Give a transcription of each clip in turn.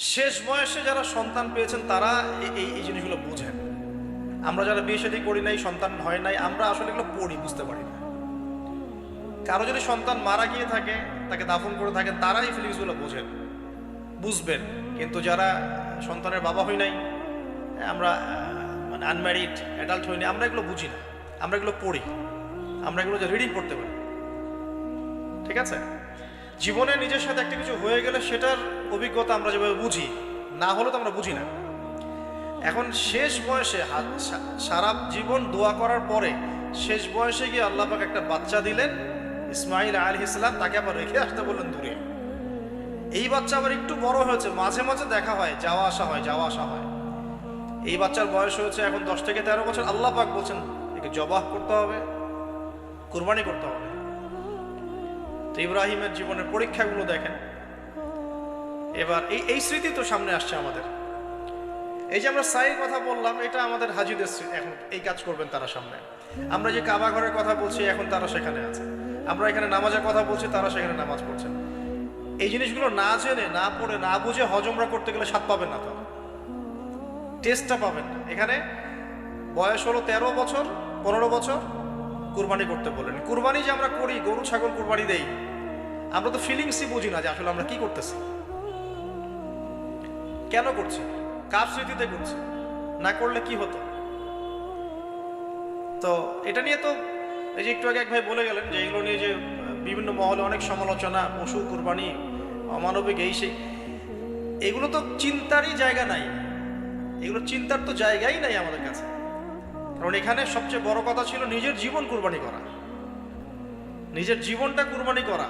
শেষ বয়সে যারা সন্তান পেয়েছেন তারা এই জিনিসগুলো বোঝেন। আমরা যারা বিয়ে শাদী করি নাই, সন্তান হয় নাই, আমরা আসলে এগুলো পড়ি, বুঝতে পারি না। কারো যদি সন্তান মারা গিয়ে থাকে, তাকে দাফন করে থাকেন, তারা এই ফিলিংসগুলো বোঝেন, বুঝবেন। কিন্তু যারা সন্তানের বাবা হই নাই, আমরা মানে আনম্যারিড অ্যাডাল্ট হইনি, আমরা এগুলো বুঝি না। আমরা এগুলো পড়ি, আমরা এগুলো যে রিডিং করতে পারি। ঠিক আছে, জীবনে নিজের সাথে একটা কিছু হয়ে গেলে সেটার অভিজ্ঞতা আমরা যেভাবে বুঝি, না হলে তো আমরা বুঝি না। এখন শেষ বয়সে সারা জীবন দোয়া করার পরে শেষ বয়সে গিয়ে আল্লাহ পাক একটা বাচ্চা দিলেন, ইসমাইল আলাইহিস সালাম, তাকে আবার রেখে আসতে বললেন দূরে। এই বাচ্চা আবার একটু বড় হয়েছে, মাঝে মাঝে দেখা হয়, যাওয়া আসা হয়, যাওয়া আসা হয়। এই বাচ্চার বয়স হয়েছে এখন 10 থেকে 13 বছর। আল্লাহ পাক বলছেন একে জবাহ করতে হবে, কুরবানি করতে হবে। তো ইব্রাহিমের জীবনের পরীক্ষাগুলো দেখেন। এবার এই স্মৃতি তো সামনে আসছে আমাদের। এই যে আমরা সাইয়ের কথা বললাম, এটা আমাদের হাজিদের স্মৃতি। এখন এই কাজ করবেন তারা সামনে। আমরা যে কাবা ঘরের কথা বলছি, এখন তারা সেখানে আছে। আমরা এখানে নামাজের কথা বলছি, তারা সেখানে নামাজ পড়ছেন। এই জিনিসগুলো না জেনে, না পড়ে, না বুঝে হজমরা করতে গেলে স্বাদ পাবেন না, তারা টেস্টটা পাবেন না। এখানে বয়স হলো 13 বছর, 15 বছর, কুরবানি করতে বললেন। কুরবানি যে আমরা করি, গরু ছাগল কুরবানি দেই, আমরা তো ফিলিংসই বুঝি না যে আসলে আমরা কি করতেছি, কেন করছি, কার স্মৃতিতে করছি, না করলে কি হতো। তো এটা নিয়ে তো এই যে একটু আগে এক ভাই বলে গেলেন যে এগুলো নিয়ে যে বিভিন্ন মহলে অনেক সমালোচনা, পশু কুরবানি, অমানবিক, এই সেই, এগুলো তো চিন্তারই জায়গা নাই। এগুলো চিন্তার তো জায়গাই নাই আমাদের কাছে। কারণ এখানে সবচেয়ে বড় কথা ছিল নিজের জীবন কুরবানি করা, নিজের জীবনটা কুরবানি করা।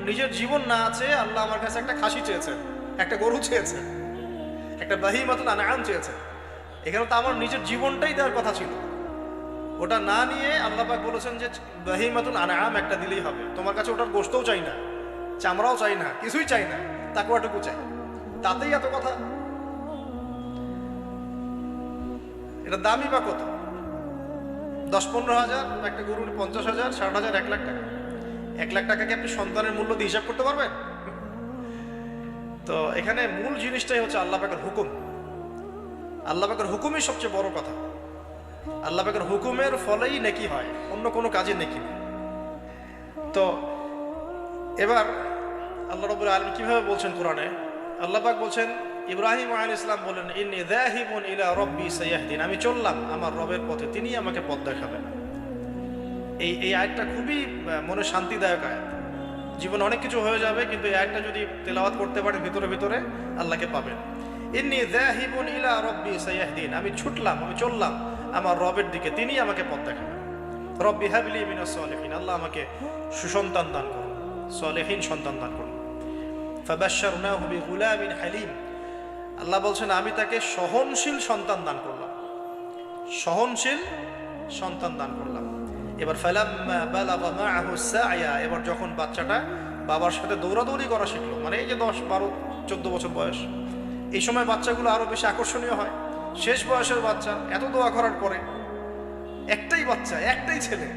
নিজের জীবন না আছে, আল্লাহ আমার কাছে একটা খাসি চেয়েছেন, একটা গরু চেয়েছেন, একটা বাহিমাতুল আনআম চেয়েছেন। এখানে তো আমার নিজের জীবনটাই দেওয়ার কথা ছিল। ওটা না নিয়ে আল্লাহ পাক বলেছেন যে বাহিমাতুল আনআম একটা দিলেই হবে। তোমার কাছে ওটার গোশতও চাই না, চামড়াও চাই না, কিছুই চাই না, তাকওয়াটুকু চাই। তাতেই এত কথা। এটা দামি বা কত? 10-15 হাজার, একটা গরুর 50,000, 60,000, 1 লাখ টাকা। 1 লাখ টাকাকে আপনি সন্তানের মূল্য দিয়ে হিসাব করতে পারবেন? তো এখানে মূল জিনিসটাই হচ্ছে আল্লাহ পাকের হুকুম। আল্লাহ পাকের হুকুমই সবচেয়ে বড় কথা। আল্লাহ পাকের হুকুমের ফলেই নেকি হয়, অন্য কোনো কাজে নেকি নেই। তো এবার আল্লাহ রাব্বুল আলামিন কিভাবে বলছেন কোরআনে? আল্লাহ পাক বলছেন, ইব্রাহিম আলাইহিস সালাম বলেন, ইন্নী যাহিবুন ইলা রাব্বি সায়াহদিন, আমি চললাম আমার রবের পথে, তিনি আমাকে পথ দেখাবেন। এই আয়াতটা খুবই মনে শান্তিদায়ক আয়াত। জীবনে অনেক কিছু হয়ে যাবে, কিন্তু এই আয়াতটা যদি তেলাওয়াত করতে পারেন ভিতরে ভিতরে, আল্লাহকে পাবেন। ইন্নী যাহিবুন ইলা রাব্বি সায়াহদিন, আমি ছুটলাম, আমি চললাম আমার রবের দিকে, তিনি আমাকে পথ দেখাবেন। রব্বি হাবলি মিনাস সালিহিন, আল্লাহ আমাকে সুসন্তান দান করুন, সালেহীন সন্তান দান করুন। ফাবাশশারনাহু বিগুলামিন হালিম, আল্লাহ বলছেন আমি তাকে সহনশীল সন্তান দান করলাম, সহনশীল সন্তান দান করলাম। এবার ফালাম্মা বালাগা মাআহু সা'য়া, এবার যখন বাচ্চাটা বাবার সাথে দৌড়াদৌড়ি করা শিখলো, মানে এই যে 10, 12, 14 বছর বয়স, এই সময় বাচ্চাগুলো আরো বেশি আকর্ষণীয় হয়। শেষ বয়সের বাচ্চা, এত দোয়া করার পরে একটাই বাচ্চা, একটাই ছেলে,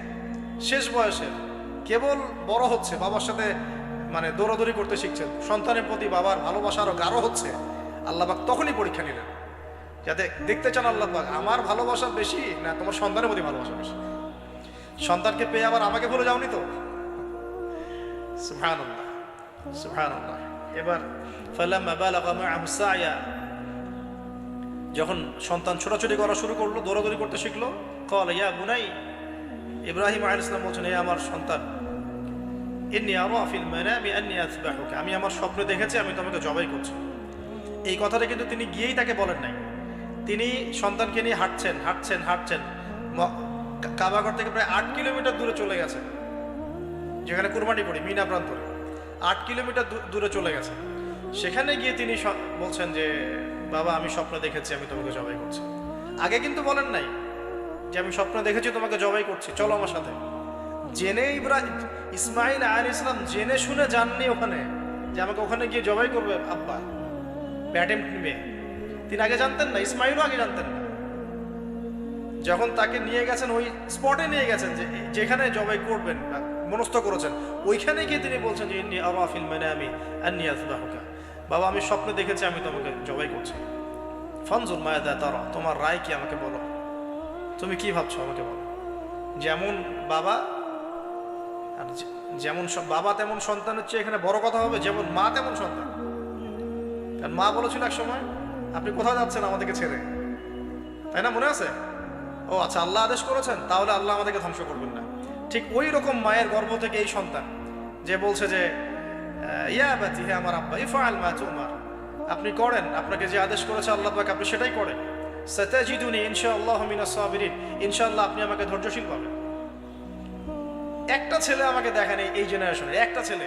শেষ বয়সের, কেবল বড় হচ্ছে, বাবার সাথে মানে দৌড়াদৌড়ি করতে শিখছেন, সন্তানের প্রতি বাবার ভালোবাসা আরো গাঢ় হচ্ছে। আল্লাহ পাক তখনই পরীক্ষা নিলেন, যাতে দেখতে চান আল্লাহ পাক আমার ভালোবাসা বেশি না তোমার সন্তানের প্রতি ভালোবাসা বেশি। সন্তানকে পেয়ে আবার আমাকে ভুলে যাওনি তো? সুবহানাল্লাহ, সুবহানাল্লাহ। এবার ফালাম্মা বালাগা মাআহু সা'য়া, যখন সন্তান ছোটাছুটি করা শুরু করলো, দৌড়াদৌড়ি করতে শিখলো, ক্বালা ইয়া বুনাই, ইব্রাহিম আলাইহিস সালাম বলছেন, হে আমার সন্তান, ইন্নী আরা ফিল মানামি আন্নী আযবাহুকা, আমি আমার স্বপ্নে দেখেছি আমি তোমাকে জবাই করছি। এই কথাটা কিন্তু তিনি গিয়েই তাকে বলেন নাই। তিনি সন্তানকে নিয়ে হাঁটছেন হাঁটছেন হাঁটছেন, কাবাঘর থেকে প্রায় 8 কিলোমিটার দূরে চলে গেছেন, যেখানে কুরবানি পড়ি, মিনা প্রান্তরে 8 কিলোমিটার দূরে চলে গেছেন। সেখানে গিয়ে তিনি বলছেন যে বাবা আমি স্বপ্ন দেখেছি আমি তোমাকে জবাই করছি। আগে কিন্তু বলেন নাই যে আমি স্বপ্ন দেখেছি তোমাকে জবাই করছি, চলো আমার সাথে। জেনে ইসমাইল আলাইহিস সালাম জেনে শুনে যাননি ওখানে যে আমাকে ওখানে গিয়ে জবাই করবে আব্বা, অ্যাটেম্পট নিবে। তিনি আগে জানতেন না, ইসমাইলও আগে জানতেন না। যখন তাকে নিয়ে গেছেন, ওই স্পটে নিয়ে গেছেন যেখানে জবাই করবেন, মনস্থ করেছেন, ওইখানে গিয়ে তিনি বলছেন যে ইন্নী আরা ফিল মানামি আন্নী আযবাহুকা, বাবা আমি স্বপ্নে দেখেছি আমি তোমাকে জবাই করছি, ফানজুর মায়াদা তারা, তোমার রায় কি আমাকে বলো, তুমি কি ভাবছো আমাকে বলো। যেমন বাবা আর যেমন বাবা তেমন সন্তানের চেয়ে এখানে বড় কথা হবে, যেমন মা তেমন সন্তান। কারণ মা বলেছিল এক সময় আপনি কোথাও যাচ্ছেন আমাদেরকে ছেড়ে, তাই না, মনে আছে? ও আচ্ছা, আল্লাহ আদেশ করেছেন, তাহলে আল্লাহ আমাদেরকে ধ্বংস করবেন না। ঠিক ওই রকম মায়ের গর্ভ থেকে এই সন্তান যে বলছে যে ইয়া আবাতি, হে আমার আব্বা, ইফআল মা তুমার, আপনি করেন, আপনাকে যে আদেশ করেছে আল্লাহ পাক আপনি সেটাই করেন। সাতাজিদুনি ইনশাআল্লাহু মিনাস সাবিরিন, ইনশাআল্লাহ আপনি আমাকে ধৈর্যশীল পাবেন। একটা ছেলে আমাকে দেখেন এই জেনারেশনের একটা ছেলে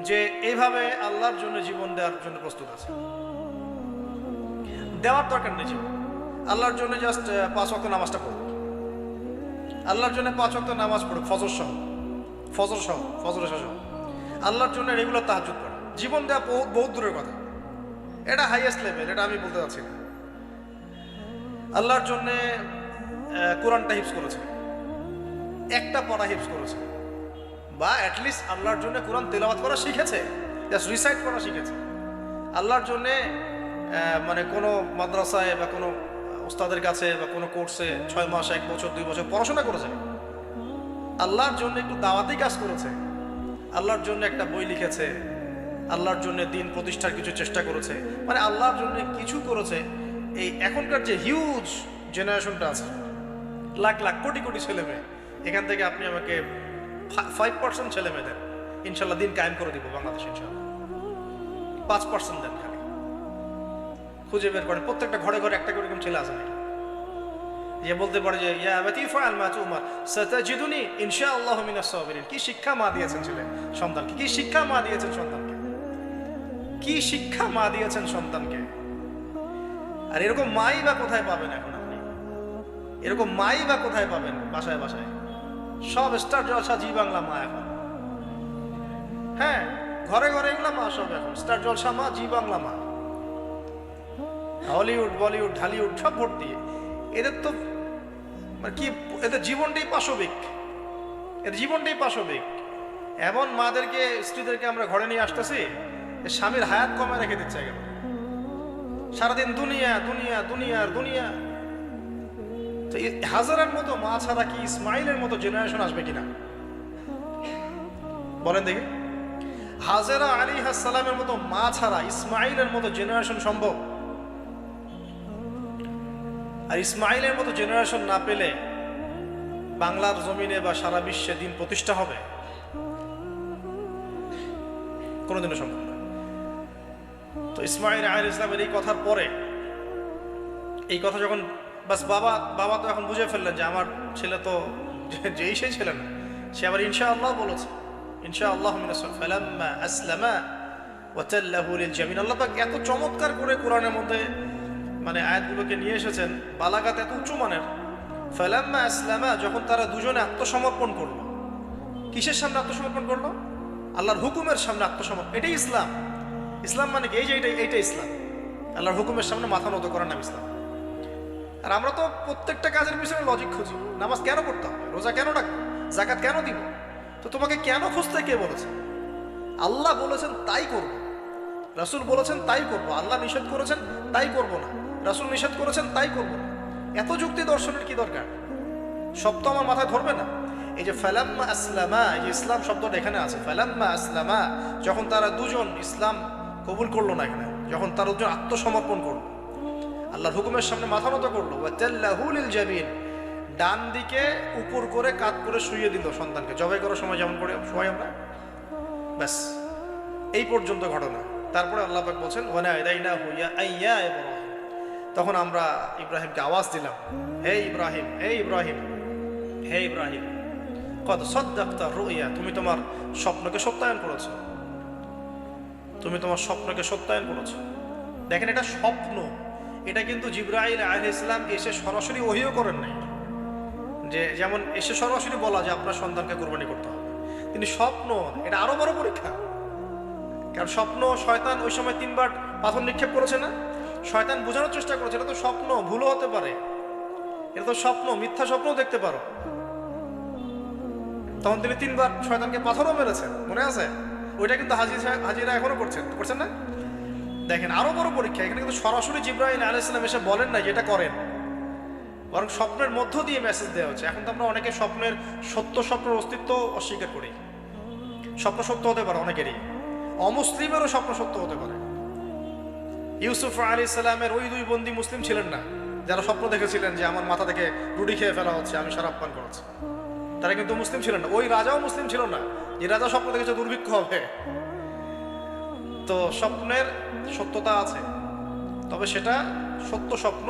যে এইভাবে আল্লাহর জন্য জীবন দেওয়ার জন্য প্রস্তুত আছে। দেওয়ার দরকার নেই জীবন, আল্লাহর জন্য জাস্ট 5 ওয়াক্ত নামাজটা পড়ুক, আল্লাহর জন্য 5 ওয়াক্ত নামাজ পড়ুক, ফজর সহ, ফজর সহ আল্লাহর জন্য রেগুলার তাহাজ্জুদ পড়ে। জীবন দেওয়া বহুত দূরের কথা, এটা হাইয়েস্ট লেভেল, এটা আমি বলতে চাচ্ছি না। আল্লাহর জন্য কোরআনটা হিফজ করেছে, একটা পড়া হিফজ করেছে, বা অ্যাটলিস্ট আল্লাহর জন্য কোরআন তেলাওয়াত করা শিখেছে, জাস্ট রিসাইট করা শিখেছে। আল্লাহর জন্যে মানে কোনো মাদ্রাসায় বা কোনো উস্তাদের কাছে বা কোনো কোর্সে 6 মাস 1 বছর 2 বছর পড়াশোনা করেছে, আল্লাহর জন্য একটু দাওয়াতি কাজ করেছে, আল্লাহর জন্য একটা বই লিখেছে, আল্লাহর জন্য দিন প্রতিষ্ঠার কিছু চেষ্টা করেছে, মানে আল্লাহর জন্য কিছু করেছে। এই এখনকার যে হিউজ জেনারেশনটা আছে, লাখ লাখ কোটি কোটি ছেলে মেয়ে, এখান থেকে আপনি আমাকে 5% ছেলে মেয়ে দেন, ইনশাল্লাহ দিন কায়েম করে দিব বাংলাদেশ, ইনশাল্লাহ 5% দেন, খালি খুঁজে বের করেন প্রত্যেকটা ঘরে ঘরে একটা করে ছেলে আছে নাকি যে বলতে পারে যে ইয়া আবাতি ইফআল মা তুমার সাতাজিদুনি ইনশাআল্লাহু মিনাস সাবিরিন। কি শিক্ষা মা দিয়েছেন ছেলে সন্তানকে, কি শিক্ষা মা দিয়েছেন সন্তানকে, কি শিক্ষা মা দিয়েছেন সন্তানকে। আর এরকম মাই বা কোথায় পাবেন এখন আপনি, এরকম মাই বা কোথায় পাবেন? বাসায় বাসায় সব স্টার জলসা জি বাংলা মা এখন, হ্যাঁ ঘরে ঘরে এগুলা মা সব এখন স্টার জলসা মা, জি বাংলা মা, হলিউড বলিউড ঢালিউড সব ভর্তি। এদের তো মানে কি, এদের জীবনটাই পাশবিক, এদের জীবনটাই পাশবিক। এমন মাদেরকে স্ত্রীদেরকে আমরা ঘরে নিয়ে আসতেছি, স্বামীর হায়াত কমে রেখে দিচ্ছে একেবারে, সারাদিন দুনিয়া দুনিয়া দুনিয়া আর দুনিয়া। তো হাজারের মতো মা ছাড়া কি ইসমাইলের মতো জেনারেশন আসবে কিনা বলেন দেখি? হাজেরা আলাইহিস সালামের মতো মা ছাড়া ইসমাইলের মতো জেনারেশন সম্ভব? আর ইসমাইলের মতো জেনারেশন না পেলে বাংলার জমিনে বা সারা বিশ্বে দিন প্রতিষ্ঠা হবে কোনোদিনও সম্ভব না। তো ইসমাইল আলাইহিস ইসলামের এই কথার পরে, এই কথা যখন বাস বাবা তো এখন বুঝে ফেললেন যে আমার ছেলে তো যেই সেই ছেলে না, সে আবার ইনশাআল্লাহ বলেছে, ইনশাআল্লাহ ফালাম্মা আসলামা ওয়া তাল্লাহু লিল জামিন। আল্লাহ পাক এত চমৎকার করে কোরআনের মধ্যে মানে আয়াতগুলোকে নিয়ে এসেছেন, বালাগাত এত উঁচু মানের। ফালাম্মা আসলামা, যখন তারা দুজনে আত্মসমর্পণ করলো, কিসের সামনে আত্মসমর্পণ করলো? আল্লাহর হুকুমের সামনে আত্মসমর্পণ। এটাই ইসলাম। ইসলাম মানে কি? এই যে এইটা ইসলাম, আল্লাহর হুকুমের সামনে মাথা নত করার নাম ইসলাম। আর আমরা তো প্রত্যেকটা কাজের পিছনে লজিক খুঁজি। নামাজ কেন পড়তে হবে, রোজা কেন রাখবো, যাকাত কেন দিব? তো তোমাকে কেন খুঁজতে কে বলেছে? আল্লাহ বলেছেন তাই করব, রাসূল বলেছেন তাই করব। আল্লাহ নিষেধ করেছেন তাই করব না, রাসূল নিষেধ করেছেন তাই করব না। এত যুক্তি দর্শনের কি দরকার? সব তো আমার মাথায় ধরবে না। এই যে ফালাম্মা আসলামা, এই যে ইসলাম শব্দটা এখানে আছে, ফালাম্মা আসলামা, যখন তারা দুজন ইসলাম কবুল করলো না, এখানে যখন তারা দুজন আত্মসমর্পণ করলো, আল্লাহর হুকুমের সামনে মাথা নত করলো, ওয়া তাল্লাহু লিল জাবিন, ডান দিকে উপর করে কাত করে শুইয়ে দিল সন্তানকে, জবাই করার সময় যেমন করে শোয়াই আমরা, ব্যাস এই পর্যন্ত ঘটনা। তারপরে আল্লাহ পাক বলছেন ওয়ানাদাইনাহু ইয়া আইয়া ইব্রাহিম, তখন আমরা ইব্রাহিমকে আওয়াজ দিলাম, হে ইব্রাহিম, হে ইব্রাহিম, হে ইব্রাহিম, কদ সাদ্দাকতা রুইয়া, তুমি তোমার স্বপ্নকে সত্যায়ন করেছো, তুমি তোমার স্বপ্নকে সত্যায়ন করেছো। দেখেন এটা স্বপ্ন, এটা কিন্তু জিবরাইল আলাইহিস সালাম এসে সরাসরি ওহীও করেন নাই, যে যেমন এসে সরাসরি বলা যে আপনার সন্তানকে কুরবানি করতে হবে। তিনি স্বপ্ন, এটা আরো বড় পরীক্ষা। কারণ স্বপ্ন, শয়তান ওই সময় 3 বার পাথর নিক্ষেপ করেছে না, শয়তান বোঝানোর চেষ্টা করেছে এটা তো স্বপ্ন, ভুলও হতে পারে, এটা তো স্বপ্ন, মিথ্যা স্বপ্নও দেখতে পারো। তখন তিনি 3 বার শয়তানকে পাথরও মেরেছেন, মনে আছে? ওইটা কিন্তু হাজিরা এখনো করছেন না? দেখেন আরো বড় পরীক্ষা, এখানে কিন্তু সরাসরি জিবরাইল আলাইহিস সালাম এসে বলেন না যে এটা করেন, বরং স্বপ্নের মধ্য দিয়ে মেসেজ দেওয়া হচ্ছে। এখন তো আমরা অনেকে স্বপ্নের স্বপ্নের অস্তিত্ব অস্বীকার করি। স্বপ্ন সত্য হতে পারে অনেকেরই, অমুসলিমেরও স্বপ্ন সত্য হতে পারে। ইউসুফ আলাইহিস সালামের ওই দুই বন্দী মুসলিম ছিলেন না যারা স্বপ্ন দেখেছিলেন যে আমার মাথা থেকে রুটি খেয়ে ফেলা হচ্ছে, আমি শরাব পান করাচ্ছি, তারা কিন্তু মুসলিম ছিলেন না। ওই রাজাও মুসলিম ছিল না যে রাজা স্বপ্ন দেখেছে দুর্ভিক্ষ হবে। তো স্বপ্নের সত্যতা আছে, তবে সেটা সত্য স্বপ্ন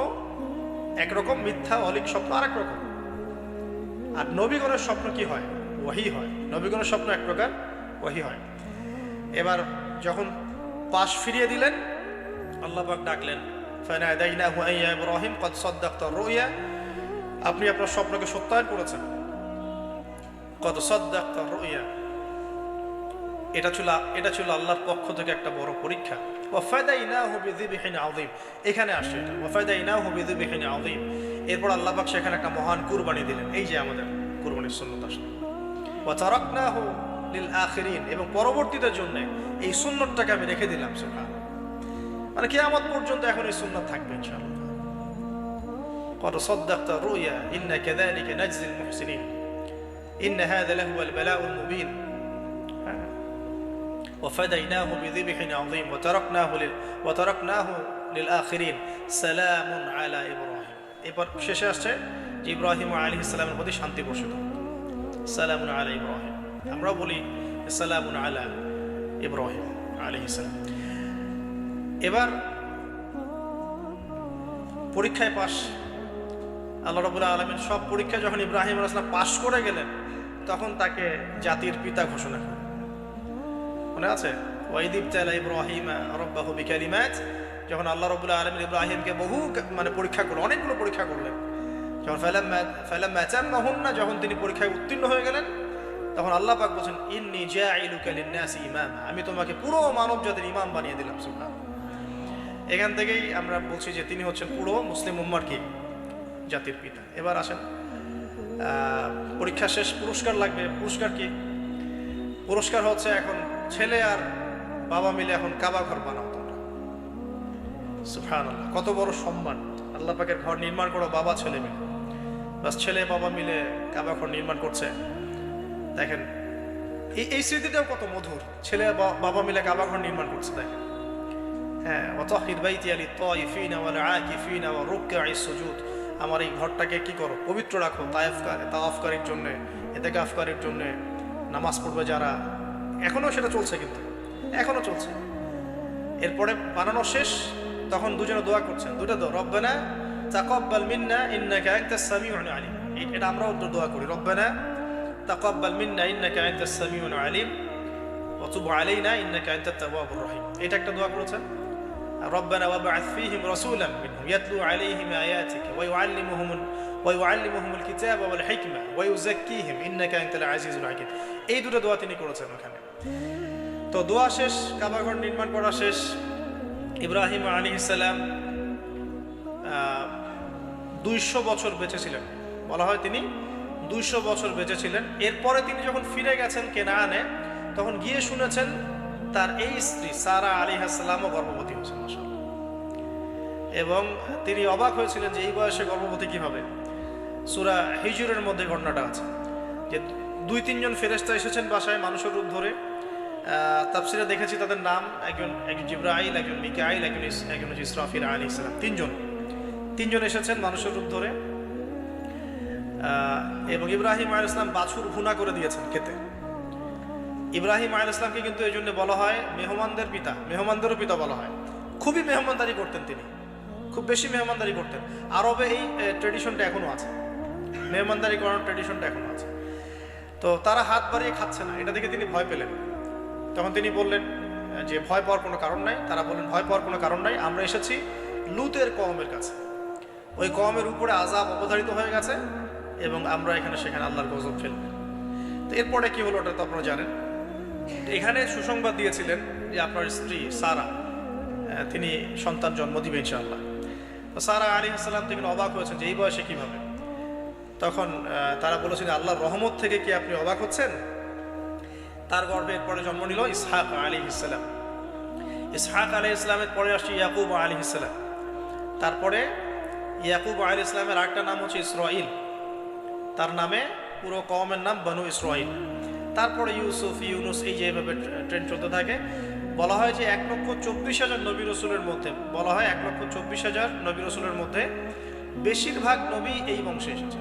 একরকম, মিথ্যা অলিক স্বপ্ন আরেক রকম। আর নবীগণের স্বপ্ন কি হয়? ওয়াহি হয়। নবীগণের স্বপ্ন এক প্রকার, ওয়াহি হয়। এবার যখন পাশ ফিরিয়ে দিলেন, আল্লাহ পাক ডাকলেন, ফানাদাইনাহু আইয়া ইব্রাহিম ক্বাদ সাদ্দাকতা রুইয়া, আপনি আপনার স্বপ্নকে সত্যায়ন করেছেন। ক্বাদ সাদ্দাকতা রুইয়া, এটা ছিল আল্লাহর পক্ষ থেকে একটা বড় পরীক্ষা। ওয়াফাদাইনাহু বিযিবহিন আযীম, এখানে আসছে এটা, ওয়াফাদাইনাহু বিযিবহিন আযীম। এরপর আল্লাহ পাক সেখানে একটা মহান কুরবানি দিলেন। এই যে আমাদের কুরবানির সুন্নাত আসলে, ওয়া তারাকনাহু লিল আখিরিন, এবং পরবর্তীদের জন্য এই সুন্নতটাকে আমি রেখে দিলাম। সুবহানাল্লাহ, মানে কিয়ামত পর্যন্ত এখন এই সুন্নাত থাকবে ইনশাআল্লাহ। ক্বাদ সাদ্দাকতা রুইয়া ইন্না কাযালিকা নাজজিল মুহসিনিন ইন্না হাযা লাহুয়াল বালাউল মুবিন وفديناه بذبح عظيم وتركناه للآخرين سلام على إبراهيم। এরপর শেষে আসছে যে ইব্রাহিম আলাইহিস সালামের প্রতি শান্তি বর্ষিত, সালামুন আলা ইব্রাহিম। আমরা বলি সালামুন আলা ইব্রাহিম আলাইহিস সালাম। এবার পরীক্ষায় পাশ, আল্লাহ রাব্বুল আলামিন সব পরীক্ষা যখন ইব্রাহিম আলাইহিস সালাম পাশ করে গেলেন, তখন তাকে জাতির পিতা ঘোষণা করলেন। মনে আছে? ওয়াইদ ইবতালা ইব্রাহিম রাব্বাহু বিকালিমাত, যখন আল্লাহ রাব্বুল আলামিন ইব্রাহিমকে বহু পরীক্ষা করলেন, অনেকগুলো পরীক্ষা করলেন। যখন ফালাম্মা তাম্মাহুন্না, যখন তিনি পরীক্ষায় উত্তীর্ণ হয়ে গেলেন, তখন আল্লাহ পাক বলেন, ইন্নী জাইলুকা লিন-নাসি ইমামা, আমি তোমাকে পুরো মানব জাতির ইমাম বানিয়ে দিলাম। সুবহানাল্লাহ। এখান থেকেই আমরা বলছি যে তিনি হচ্ছেন পুরো মুসলিম উম্মার কি জাতির পিতা। এবার আসেন, পরীক্ষা শেষ, পুরস্কার লাগবে। পুরস্কার কি? পুরস্কার হচ্ছে এখন ছেলে আর বাবা মিলে এখন কাবা ঘর বানাও তোমরা। সুবহানাল্লাহ, কত বড় সম্মান! আল্লাহ পাকের ঘর নির্মাণ করো বাবা ছেলে মিলে, বাস ছেলে বাবা মিলে কাবা ঘর নির্মাণ করছে। দেখেন এই স্মৃতিটাও কত মধুর, ছেলে বাবা মিলে কাবা ঘর নির্মাণ করছে। দেখেন, হ্যাঁ, ওয়াতাহির বাইতি লিত-তায়িফিনা ওয়াল আকিফিনা ওয়া রুকআইস সুজুদ, আমার এই ঘরটাকে কি করো? পবিত্র রাখো তাওয়াফকারীর জন্য, ইতিকাফকারীর জন্য, নামাজ পড়বে যারা। এখনো সেটা চলছে, কিন্তু এখনো চলছে। এরপরে বানানো শেষ, তখন দুজনে দোয়া করছেন, দুটো দোয়া, রব্বানা তাকাব্বাল মিন্না ইন্নাকা আনতাস সামিউল আলিম। এটা আমরাও দোয়া করি, রব্বানা তাকাব্বাল মিন্না ইন্নাকা আনতাস সামিউল আলিম ওয়া তুব আলাইনা ইন্নাকা আনতাত তাওয়াবুর রহিম। এটা একটা দোয়া করেছেন। রব্বানা ওয়াবআথ ফীহিম রাসূলাম মিনহুম ইয়াতলু আলাইহিম আয়াতিকা ওয়া ইউআল্লিমুহুমুল কিতাবা ওয়াল হিকমা ওয়া ইউযাক্কিহিম ইন্নাকা আনতাল আজিজুল হাকীম। এই দুটো দোয়া তিনি করেছেন ওখানে। তো দোয়া শেষ, কাবা ঘর নির্মাণ করা শেষ। ইব্রাহিম আলাইহিস সালাম 200 বছর বেঁচে ছিলেন, বলা হয় তিনি 200 বছর বেঁচে ছিলেন। এরপরে তিনি যখন ফিরে গেছেন কেনানে, তখন গিয়ে শুনেছেন তার এই স্ত্রী সারা আলাইহিস সালামও গর্ভবতী হয়েছেন, মাশাআল্লাহ। এবং তিনি অবাক হয়েছিলেন যে এই বয়সে গর্ভবতী কিভাবে। সূরা হিজরের মধ্যে ঘটনাটা আছে যে 2-3 জন ফেরেশতা এসেছেন বাসায় মানুষের রূপ ধরে। তাফসিরে দেখেছি তাদের নাম, একজন জিবরাইল, একজন মিকাইল, একজন ইসরাফিল আলাইহিস সালাম। তিনজন এসেছেন মানুষের রূপ ধরে। এবং ইব্রাহিম আলাইহিস সালাম বাছুর ভুনা করে দিয়েছেন খেতে। ইব্রাহিম আলাইহিস সালামকে কিন্তু এই জন্য বলা হয় মেহমানদের পিতা, মেহমানদেরও পিতা বলা হয়। খুবই মেহমানদারি করতেন তিনি, খুব বেশি মেহমানদারি করতেন। আরবে এই ট্রেডিশনটা এখনো আছে, মেহমানদারি করার ট্রেডিশনটা এখনো আছে। তো তারা হাত বাড়িয়ে খাচ্ছে না, এটা দেখে তিনি ভয় পেলেন। তখন তিনি বললেন যে ভয় পাওয়ার কোনো কারণ নাই। তারা বললেন ভয় পাওয়ার কোনো কারণ নাই, আমরা এসেছি লুতের কওমের কাছে, ওই কওমের উপরে আযাব অবধারিত হয়ে গেছে এবং আমরা সেখানে আল্লাহর গজব ফেলব। তো এরপরে কি হলো ওটা তো আপনারা জানেন। এখানে সুসংবাদ দিয়েছিলেন যে আপনার স্ত্রী সারা, তিনি সন্তান জন্ম দিবে ইনশাআল্লাহ। তো সারা আলাইহিস সালাম তিনি অবাক হয়েছেন যে এই বয়সে কিভাবে। তখন তারা বলেছেন আল্লাহর রহমত থেকে কি আপনি অবাক হচ্ছেন? তার গর্ভে এরপরে জন্ম নিল ইসহাক আলাইহিস সালাম। ইসহাক আলাইহিস সালামের পরে আসছে ইয়াকুব আলাইহিস সালাম। তারপরে ইয়াকুব আলাইহিস সালামের আরেকটা নাম হচ্ছে ইসরাইল, তার নামে পুরো কওমের নাম বনু ইসরাইল। তারপরে ইউসুফ, ইউনুস, এই যে এভাবে ট্রেন চলতে থাকে। বলা হয় যে 1,24,000 নবী রসুলের মধ্যে, বলা হয় 1,24,000 নবী রসুলের মধ্যে বেশিরভাগ নবী এই বংশে এসেছে।